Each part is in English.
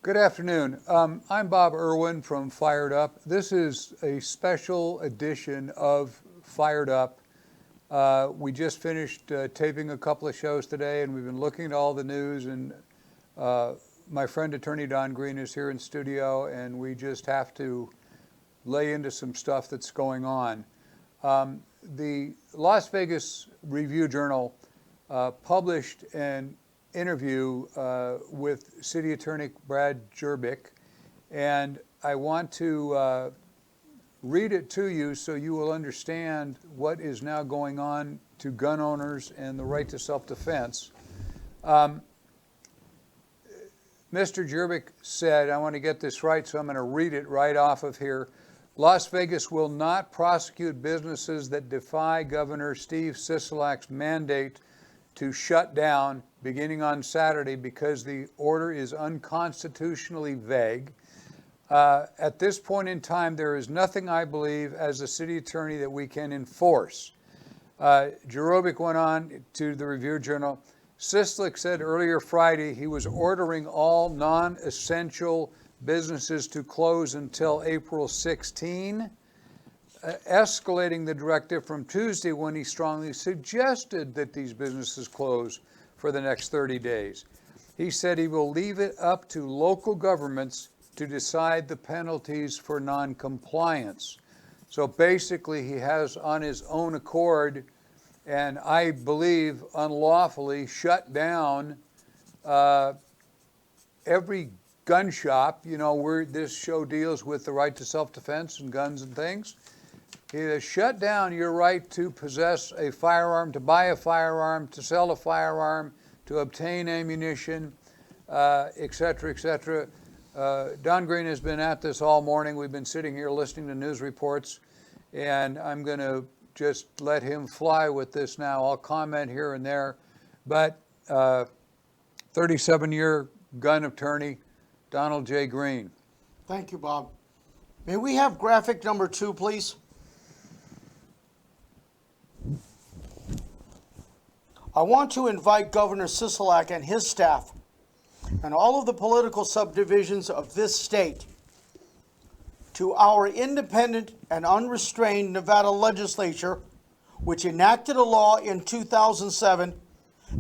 Good afternoon. I'm Bob Irwin from Fired Up. This is a special edition of Fired Up. We just finished taping a couple of shows today, and we've been looking at all the news. And my friend Attorney Don Green is here in studio, and we just have to lay into some stuff that's going on. The Las Vegas Review-Journal published an interview with City Attorney Brad Jerbick, and I want to read it to you so you will understand what is now going on to gun owners and the right to self-defense. Mr. Jerbick said, I want to get this right, so I'm going to read it right off of here. Las Vegas will not prosecute businesses that defy Governor Steve Sisolak's mandate to shut down beginning on Saturday because the order is unconstitutionally vague. At this point in time, there is nothing, I believe, as a city attorney that we can enforce. Jerbick went on to the Review-Journal. Sisolak said earlier Friday he was ordering all non-essential businesses to close until April 16, escalating the directive from Tuesday when he strongly suggested that these businesses close for the next 30 days. He said he will leave it up to local governments to decide the penalties for non-compliance. So basically he has on his own accord, and I believe unlawfully, shut down every gun shop. You know, this show deals with the right to self-defense and guns and things. He has shut down your right to possess a firearm, to buy a firearm, to sell a firearm, to obtain ammunition, et cetera, et cetera. Don Green has been at this all morning. We've been sitting here listening to news reports, and I'm going to just let him fly with this now. I'll comment here and there, but 37-year gun attorney, Donald J. Green. Thank you, Bob. May we have graphic number 2, please? I want to invite Governor Sisolak and his staff and all of the political subdivisions of this state to our independent and unrestrained Nevada legislature, which enacted a law in 2007,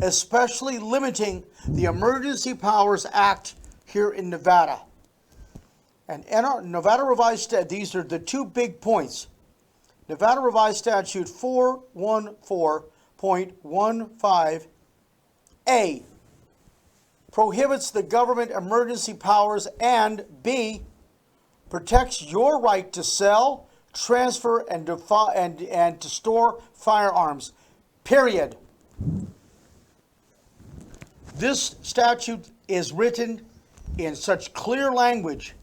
especially limiting the Emergency Powers Act here in Nevada. And Nevada Revised Statute, these are the two big points. Nevada Revised Statute 414.15A prohibits the government emergency powers and B, protects your right to sell, transfer, and to store firearms, period. This statute is written in such clear language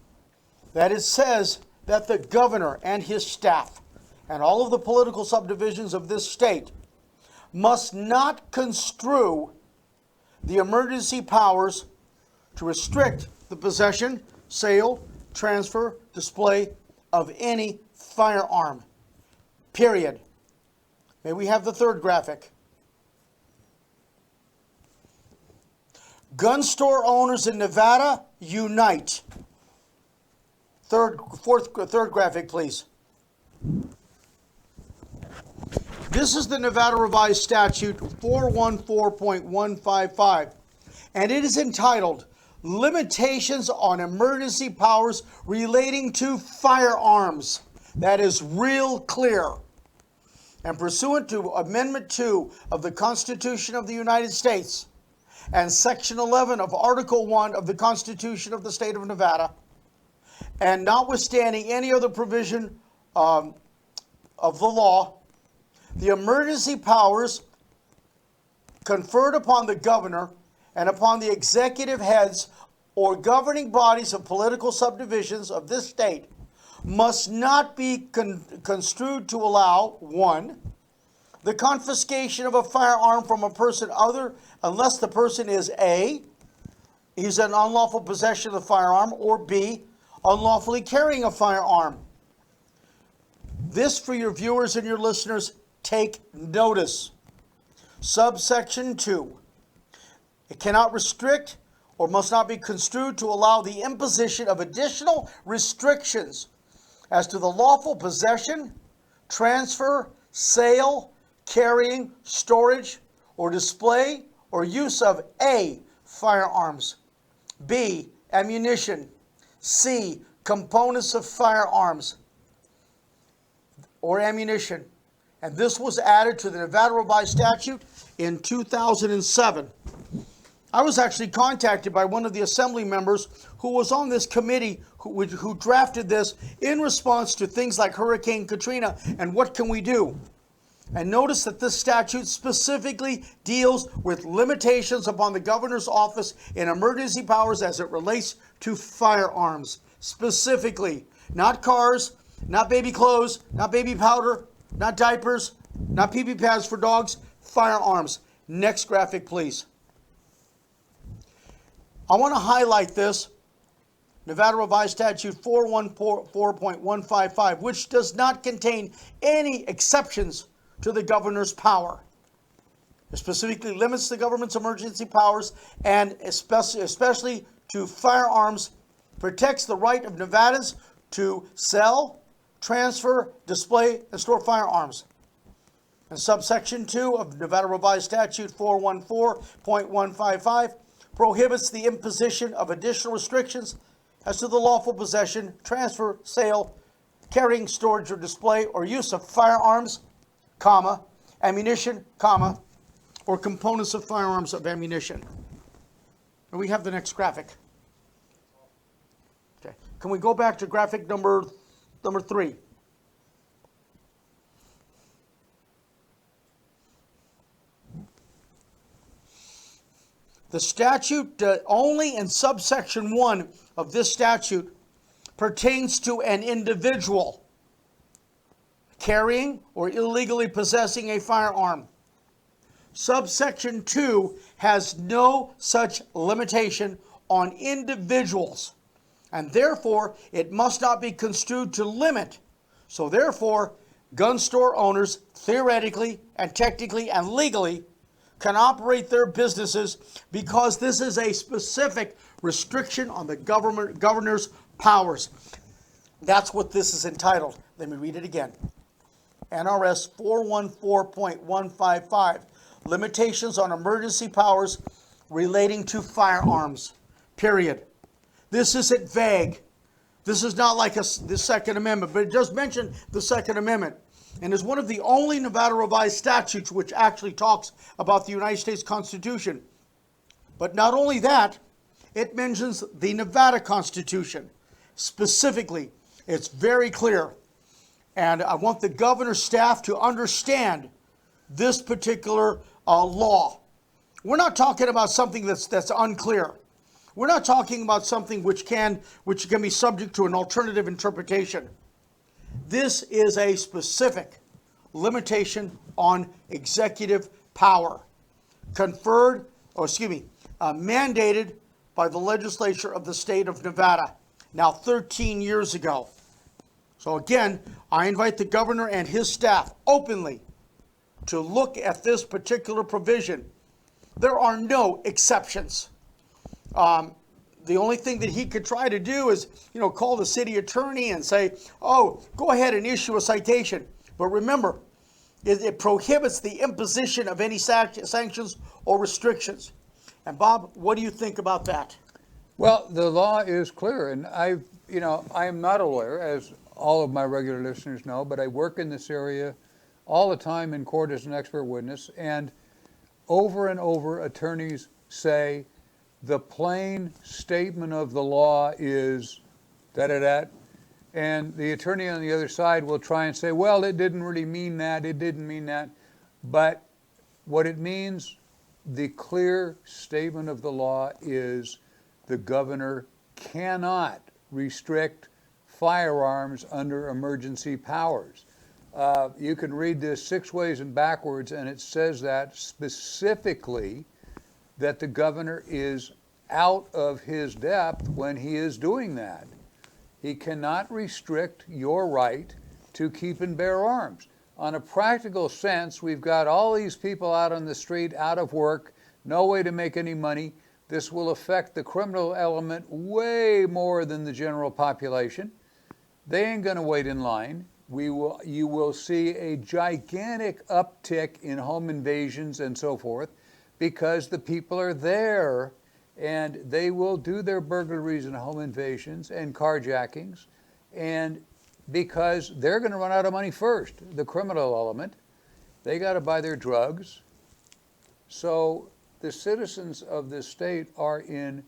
that it says that the governor and his staff and all of the political subdivisions of this state must not construe the emergency powers to restrict the possession, sale, transfer, display of any firearm, period. May we have the third graphic? Gun store owners in Nevada, unite. Third graphic, please. This is the Nevada Revised Statute 414.155, and it is entitled Limitations on Emergency Powers Relating to Firearms. That is real clear. And pursuant to Amendment 2 of the Constitution of the United States and Section 11 of Article 1 of the Constitution of the State of Nevada, and notwithstanding any other provision of the law, the emergency powers conferred upon the governor and upon the executive heads or governing bodies of political subdivisions of this state must not be construed to allow, 1, the confiscation of a firearm from a person unless the person is A, he's in unlawful possession of the firearm, or B, unlawfully carrying a firearm. This, for your viewers and your listeners, take notice. Subsection 2. It cannot restrict or must not be construed to allow the imposition of additional restrictions as to the lawful possession, transfer, sale, carrying, storage, or display or use of A, firearms, B, ammunition, C, components of firearms or ammunition. And this was added to the Nevada Revised Statute in 2007. I was actually contacted by one of the assembly members who was on this committee who drafted this in response to things like Hurricane Katrina and what can we do. And notice that this statute specifically deals with limitations upon the governor's office in emergency powers as it relates to firearms. Specifically, not cars, not baby clothes, not baby powder, not diapers, not pee-pee pads for dogs, firearms. Next graphic, please. I want to highlight this, Nevada Revised Statute 414.155, which does not contain any exceptions to the governor's power. It specifically limits the government's emergency powers and especially to firearms, protects the right of Nevadans to sell, transfer, display, and store firearms. And subsection 2 of Nevada Revised Statute 414.155 prohibits the imposition of additional restrictions as to the lawful possession, transfer, sale, carrying, storage, or display, or use of firearms, comma, ammunition, comma, or components of firearms of ammunition. And we have the next graphic. Okay. Can we go back to graphic number 3? The statute, only in subsection 1 of this statute, pertains to an individual carrying or illegally possessing a firearm. Subsection 2 has no such limitation on individuals, and therefore it must not be construed to limit. So therefore, gun store owners theoretically and technically and legally can operate their businesses because this is a specific restriction on the governor's powers. That's what this is entitled. Let me read it again. NRS 414.155, limitations on emergency powers relating to firearms, period. This isn't vague. This is not like the Second Amendment, but it does mention the Second Amendment. And is one of the only Nevada Revised Statutes which actually talks about the United States Constitution. But not only that, it mentions the Nevada Constitution. Specifically, it's very clear. And I want the governor's staff to understand this particular law. We're not talking about something that's unclear. We're not talking about something which can be subject to an alternative interpretation. This is a specific limitation on executive power, mandated by the legislature of the state of Nevada, now 13 years ago. So again, I invite the governor and his staff openly to look at this particular provision. There are no exceptions. The only thing that he could try to do is, call the city attorney and say, oh, go ahead and issue a citation. But remember, it prohibits the imposition of any sanctions or restrictions. And Bob, what do you think about that? Well, the law is clear, and I am not a lawyer, as all of my regular listeners know, but I work in this area all the time in court as an expert witness, and over attorneys say, the plain statement of the law is da-da-da, and the attorney on the other side will try and say, well, it didn't really mean that, it didn't mean that. But what it means, the clear statement of the law is the governor cannot restrict firearms under emergency powers. You can read this 6 ways and backwards, and it says that specifically that the governor is out of his depth when he is doing that. He cannot restrict your right to keep and bear arms. On a practical sense, we've got all these people out on the street, out of work, no way to make any money. This will affect the criminal element way more than the general population. They ain't going to wait in line. You will see a gigantic uptick in home invasions and so forth because the people are there and they will do their burglaries and home invasions and carjackings, and because they're going to run out of money first, the criminal element. They got to buy their drugs. So the citizens of this state are in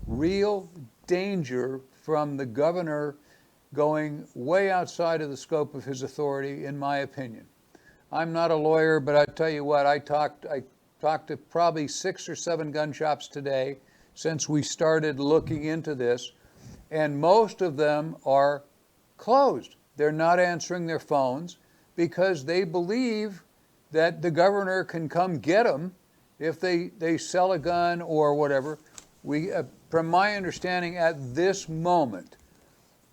real danger from the governor going way outside of the scope of his authority, in my opinion. I'm not a lawyer, but I tell you what, I talked to probably 6 or 7 gun shops today since we started looking into this, and most of them are closed. They're not answering their phones because they believe that the governor can come get them if they sell a gun or whatever. From my understanding at this moment,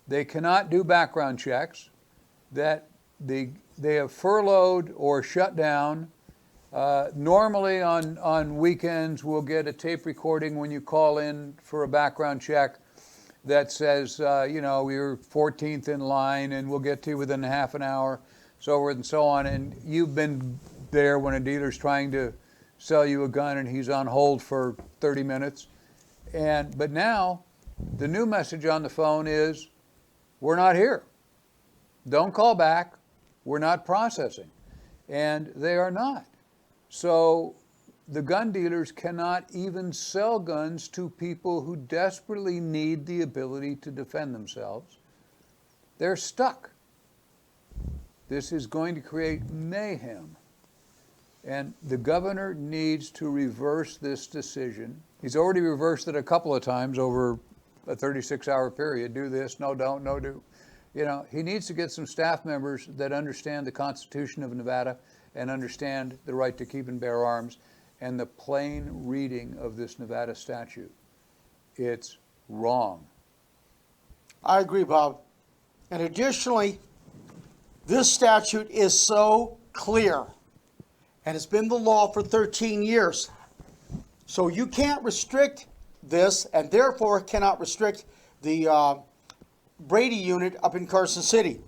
they cannot do background checks, that they have furloughed or shut down. Normally on weekends, we'll get a tape recording when you call in for a background check that says, you're 14th in line and we'll get to you within half an hour, so forth and so on. And you've been there when a dealer's trying to sell you a gun and he's on hold for 30 minutes. But now the new message on the phone is, we're not here. Don't call back. We're not processing. And they are not. So the gun dealers cannot even sell guns to people who desperately need the ability to defend themselves. They're stuck. This is going to create mayhem. And the governor needs to reverse this decision. He's already reversed it a couple of times over a 36-hour period. Do this, no don't, no do. He needs to get some staff members that understand the Constitution of Nevada and understand the right to keep and bear arms and the plain reading of this Nevada statute. It's wrong. I agree, Bob. And additionally, this statute is so clear, and it's been the law for 13 years. So you can't restrict this, and therefore cannot restrict the Brady unit up in Carson City.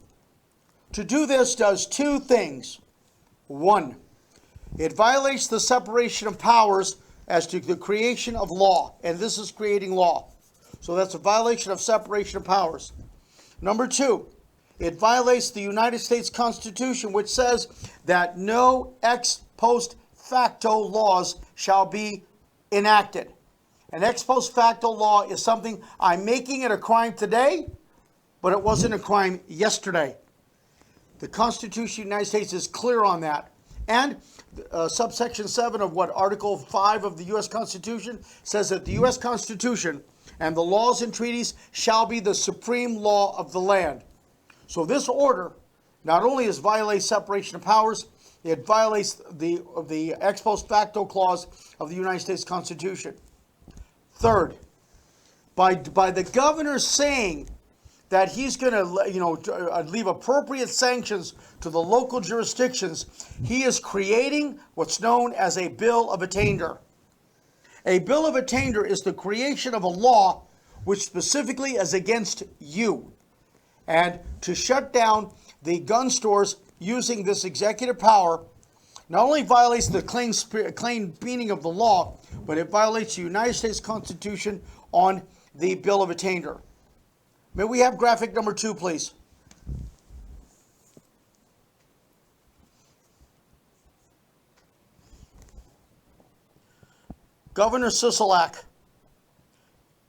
To do this does 2 things. 1, it violates the separation of powers as to the creation of law, and this is creating law. So that's a violation of separation of powers. Number 2, it violates the United States Constitution, which says that no ex post facto laws shall be enacted. An ex post facto law is something, I'm making it a crime today, but it wasn't a crime yesterday. The Constitution of the United States is clear on that. And subsection 7 of Article 5 of the U.S. Constitution says that the U.S. Constitution and the laws and treaties shall be the supreme law of the land. So this order not only is violates separation of powers, it violates the ex post facto clause of the United States Constitution. Third, by the governor saying that he's going to leave appropriate sanctions to the local jurisdictions, he is creating what's known as a bill of attainder. A bill of attainder is the creation of a law which specifically is against you. And to shut down the gun stores using this executive power not only violates the plain meaning of the law, but it violates the United States Constitution on the bill of attainder. May we have graphic number 2, please? Governor Sisolak,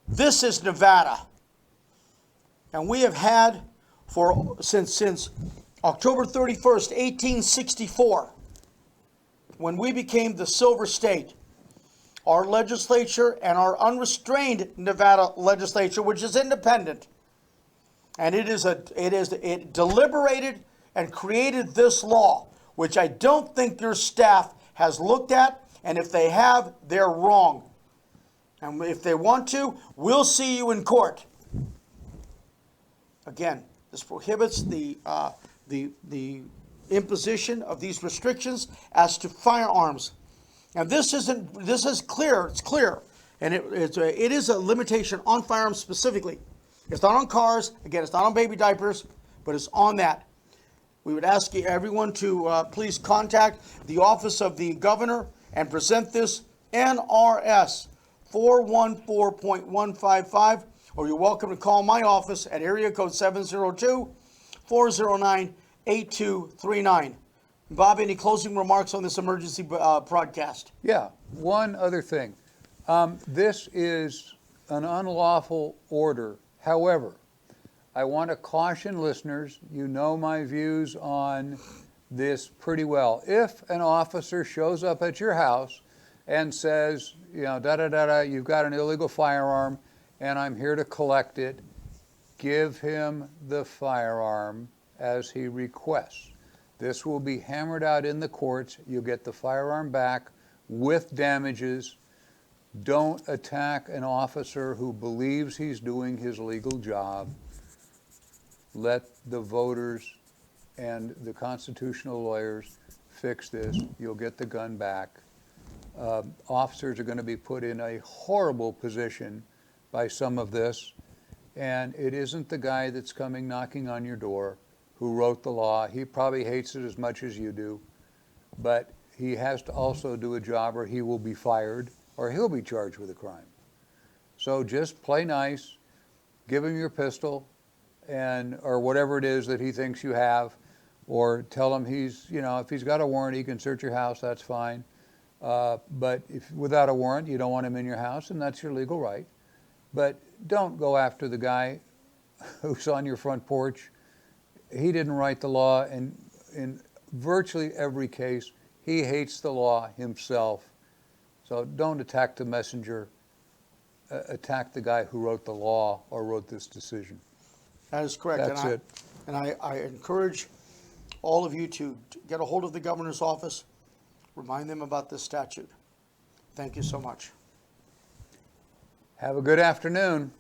this is Nevada. And we have had since October 31st, 1864, when we became the Silver State, our legislature and our unrestrained Nevada legislature, which is independent, and it deliberated and created this law, which I don't think your staff has looked at, and if they have, they're wrong. And if they want to, we'll see you in court. Again, this prohibits the imposition of these restrictions as to firearms. And this is clear. It's clear. And it is a limitation on firearms specifically. It's not on cars. Again, it's not on baby diapers, but it's on that. We would ask everyone to please contact the office of the governor and present this NRS 414.155, or you're welcome to call my office at area code 702-409-8239. Bob, any closing remarks on this emergency broadcast? Yeah, one other thing. This is an unlawful order. However, I want to caution listeners, you know my views on this pretty well. If an officer shows up at your house and says, you know, you've got an illegal firearm and I'm here to collect it, give him the firearm as he requests. This will be hammered out in the courts. You'll get the firearm back with damages. Don't attack an officer who believes he's doing his legal job. Let the voters and the constitutional lawyers fix this. You'll get the gun back. Officers are going to be put in a horrible position by some of this, and it isn't the guy that's coming knocking on your door who wrote the law. He probably hates it as much as you do, but he has to also do a job or he will be fired or he'll be charged with a crime. So just play nice, give him your pistol or whatever it is that he thinks you have, or tell him if he's got a warrant, he can search your house, that's fine. But if without a warrant, you don't want him in your house, and that's your legal right. But don't go after the guy who's on your front porch. He didn't write the law, and in virtually every case, he hates the law himself. So don't attack the messenger. Attack the guy who wrote the law or wrote this decision. That is correct. That's it. And I encourage all of you to get a hold of the governor's office, remind them about this statute. Thank you so much. Have a good afternoon.